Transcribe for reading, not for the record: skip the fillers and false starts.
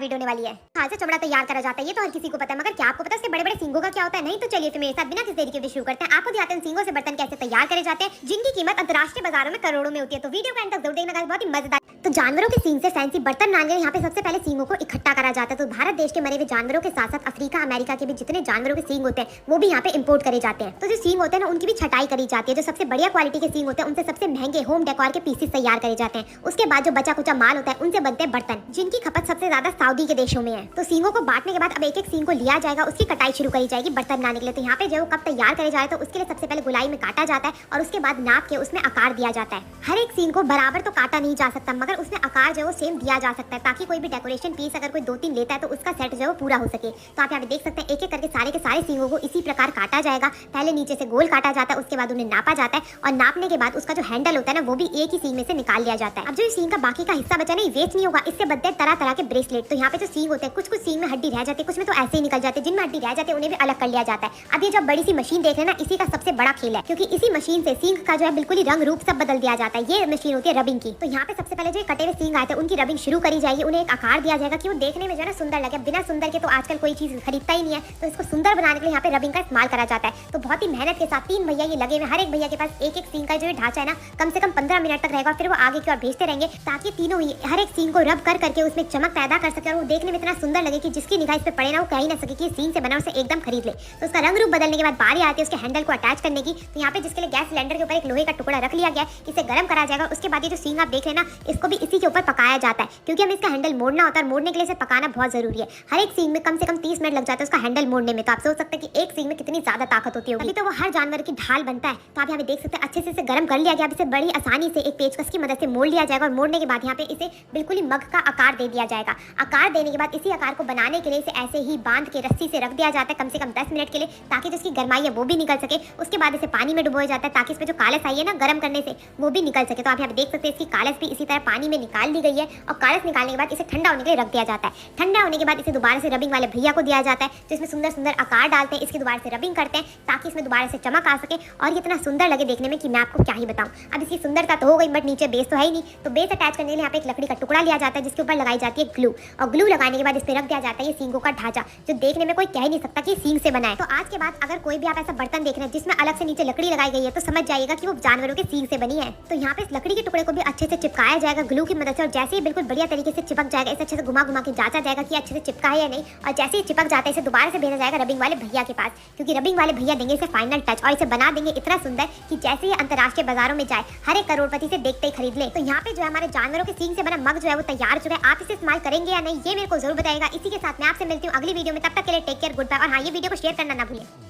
Video होने वाली है। हाथ से चमड़ा तैयार करा जाता है, ये तो हर किसी को पता है, मगर क्या आपको पता है इसके बड़े बड़े सींगों का क्या होता है? नहीं तो चलिए फिर मेरे साथ बिना किसी देरी के वीडियो शुरू करते हैं। आपको दिखाते हैं सींगों से बर्तन कैसे तैयार करे जाते हैं, जिनकी कीमत अंतरराष्ट्रीय बाजारों में करोड़ों में होती है। तो वीडियो को अंत तक जरूर देखना, बहुत ही मजेदार। तो जानवरों के सींग से फैंसी बर्तन बनाने के लिए यहाँ पे सबसे पहले सींगों को इकट्ठा करा जाता है। तो भारत देश के मरे हुए जानवरों के साथ साथ अफ्रीका, अमेरिका के भी जितने जानवरों के सींग होते हैं वो भी यहाँ पे इंपोर्ट करे जाते हैं। तो जो सींग होते हैं ना उनकी भी छटाई करी जाती है। जो सबसे बढ़िया क्वालिटी के सींग होते हैं उनसे सबसे महंगे होम डेकोर के पीसेस तैयार करे जाते हैं। उसके बाद जो बचा कुचा माल होता है उनसे बनते हैं बर्तन, जिनकी खपत सबसे ज्यादा सऊदी के देशों में है। तो सींगों को बांटने के बाद अब एक एक सींग को लिया जाएगा, उसकी कटाई शुरू करी जाएगी बर्तन बनाने के लिए। तो यहाँ पे जो कब तैयार करे जाए तो उसके लिए सबसे पहले गुलाई में काटा जाता है और उसके बाद नाप के उसमें आकार दिया जाता है। हर एक सींग को बराबर तो काटा नहीं जा सकता, मगर उसमें आकार जो है सेम दिया जा सकता है, ताकि कोई भी डेकोरेशन पीस अगर कोई 2-3 लेता है तो उसका सेट जो है पूरा हो सके। तो आप यहाँ पे देख सकते हैं एक एक करके सारे के सारे सींगों को इसी प्रकार काटा जाएगा। पहले नीचे से गोल काटा जाता है, उसके बाद उन्हें नापा जाता है और नापने के बाद उसका जो हैंडल होता है ना वो भी एक ही सींग में से निकाल लिया जाता है। अब जो सींग का बाकी का हिस्सा बचा नहीं वेस्ट नहीं होगा, इससे बनते हैं तरह तरह के ब्रेसलेट। तो यहाँ पे जो सींग होते हैं कुछ कुछ सींग में हड्डी रह जाती है, कुछ में तो ऐसे ही निकल जाते हैं। जिनमें हड्डी रह जाते हैं उन्हें भी अलग कर लिया जाता है। अब ये जो बड़ी सी मशीन देख रहे हैं ना, इसी का सबसे बड़ा खेल है, क्योंकि इसी मशीन से सींग का जो है बिल्कुल ही रंग रूप सब बदल दिया जाता है। ये मशीन होती है रबिंग की। तो यहाँ पे सबसे पहले जो कटे हुए सींग आए थे उनकी रबिंग शुरू करी जाएगी। उन्हें एक आकार दिया जाएगा कि वो देखने में जो है सुंदर लगे। बिना सुंदर के तो आजकल कोई चीज खरीदता ही नहीं है, तो इसको सुंदर बनाने के लिए यहाँ पे रबिंग का इस्तेमाल करा जाता है। तो बहुत ही मेहनत के साथ 3 भैया ये लगे हुए, हर एक भैया के पास एक एक सींग का जो ढांचा है ना कम से कम 15 मिनट तक रहेगा। फिर वो आगे की ओर भेजते रहेंगे ताकि तीनों ही हर एक सींग को रब कर करके उसमें चमक पैदा कर सके और वो देखने में इतना सुंदर लगे कि जिसकी निगाह इस पे पड़े ना वो कह ही ना सके कि सींग से बना, उसे एकदम खरीद ले। तो उसका रंग रूप बदलने के बाद बारी आती है उसके हैंडल को अटैच करने की। तो यहाँ पे जिसके लिए गैस सिलेंडर के ऊपर एक लोहे का टुकड़ा रख लिया गया, इसे गर्म करा जाएगा। उसके बाद ये जो सींग आप देख रहे हैं ना इसको भी इसी के ऊपर पकाया जाता है, क्योंकि हमें इसका हैंडल मोड़ना होता है और मोड़ने के लिए इसे पकाना बहुत जरूरी है। हर एक सींग में कम से कम 30 मिनट लग जाता है उसका हैंडल मोड़ने में। तो आप सोच सकते हैं कि एक सींग में कितनी ज्यादा ताकत होती होगी, तो वो हर जानवर की ढाल बनता है। तो आप यहाँ पे देख सकते हैं अच्छे से इसे गर्म कर लिया गया। इसे बड़ी आसानी से एक पेचकस की मदद से मोड़ लिया जाएगा और मोड़ने के बाद यहाँ पे इसे बिल्कुल ही मग का आकार दे दिया जाएगा। आकार देने के बाद इसी आकार को बनाने के लिए इसे ऐसे ही बांध के रस्सी से रख दिया जाता है कम से कम 10 मिनट के लिए, ताकि जिसकी गर्माई है वो भी निकल सके। उसके बाद इसे पानी में डुबोया जाता है ताकि इसमें जो कालस आई है ना गर्म करने से वो भी निकल सके। तो आप यहाँ पे देख सकते हैं इसकी कालस भी इसी तरह पानी में निकाल ली गई है और कालस निकालने के बाद इसे ठंडा होने के लिए रख दिया जाता है। ठंडा होने के बाद इसे दोबारा से रबिंग वाले भैया को दिया जाता है, जिसमें सुंदर सुंदर आकार डालते हैं, इसकी दोबारा से रबिंग करते हैं ताकि इसमें दोबारा से चमक आ सके और ये इतना सुंदर लगे देखने में कि मैं आपको क्या ही बताऊं। अब इसकी सुंदरता तो हो गई, बट नीचे बेस तो है ही नहीं। तो बेस अटैच करने के लिए यहाँ पे एक लकड़ी का टुकड़ा लिया जाता है जिसके ऊपर लगाई जाती है ग्लू, और ग्लू लगाने के बाद इस पे रख दिया जाता है ये सींगों का ढांचा, जो देखने में कोई कह नहीं सकता कि सींग से बना है। तो आज के बाद अगर कोई भी आप ऐसा बर्तन देख रहे हैं जिसमें अलग से नीचे लकड़ी लगाई गई है तो समझ जाइएगा कि वो जानवरों के सींग से बनी है। तो यहाँ पे इस लकड़ी के टुकड़े को भी अच्छे से चिपकाया जाएगा ग्लू की मदद से, और जैसे ही बिल्कुल बढ़िया तरीके से चिपक जाएगा इसे अच्छे से घुमा घुमा के जांचा जाएगा कि अच्छे से चिपका है या नहीं। और जैसे ही चिपक जाता है इसे दोबारा से भेजा जाएगा रबिंग वाले भैया के पास, क्योंकि रबिंग वाले भैया देंगे इसे फाइनल टच और इसे बना देंगे इतना सुंदर कि जैसे ही अंतरराष्ट्रीय बाजारों में जाए हर एक करोड़पति से देखते ही खरीद ले। तो यहाँ पे जो है हमारे जानवरों के सींग से बना मग जो है वो तैयार हो चुका है। आप इसे इस्तेमाल करेंगे या नहीं ये मेरे को जरूर बताएगा। इसी के साथ मैं आपसे मिलती हूँ अगली वीडियो में, तब तक के लिए टेक केयर, गुड बाय। और हाँ, ये वीडियो को शेयर करना ना भूलें।